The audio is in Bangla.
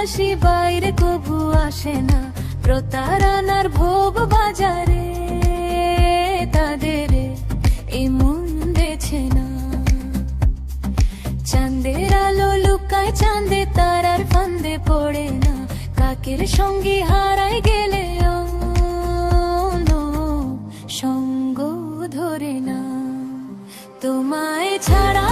হাসি বাইরে কভু আসে না, প্রতারণার ভোগ বাজারে তাদের এমন বেছে না। চাঁদের আলো লুকায় চাঁদে, তারার ফান্দে পড়ে না, কাকের সঙ্গী হারায় গেলে সঙ্গ ধরে না। তোমায় ছাড়া